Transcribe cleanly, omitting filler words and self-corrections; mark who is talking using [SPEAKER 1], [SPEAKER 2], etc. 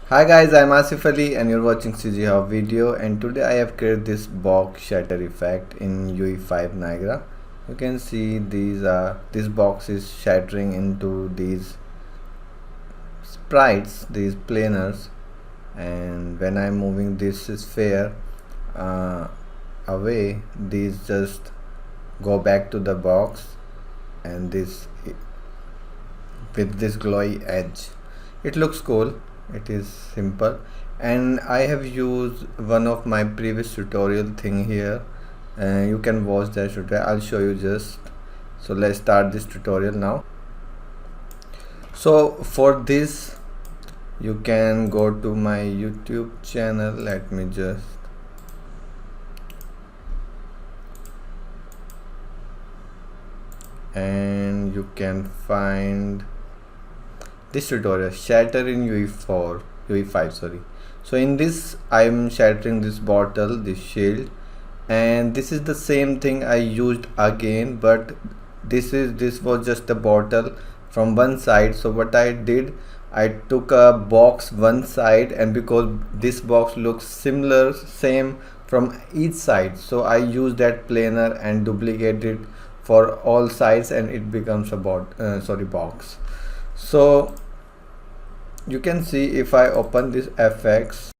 [SPEAKER 1] Hi guys, I'm Asif Ali and you're watching CGHOW video, and today I have created this box shatter effect in UE5 Niagara. You can see this box is shattering into these sprites, these planars, and when I'm moving this sphere away, these just go back to the box, and this with this glowy edge. It looks cool. It is simple, and I have used one of my previous tutorial thing here. You can watch that tutorial. I'll show you just. So let's start this tutorial now. So for this you can go to my YouTube channel. Let me just and you can find this tutorial, shatter in UE5, sorry. So in this I'm shattering this bottle, this shield, and this is the same thing I used again, but this was just a bottle from one side. So what I did, I took a box one side, and because this box looks similar, same from each side, so I used that planar and duplicated it for all sides, and it becomes a box. So you can see if I open this FX,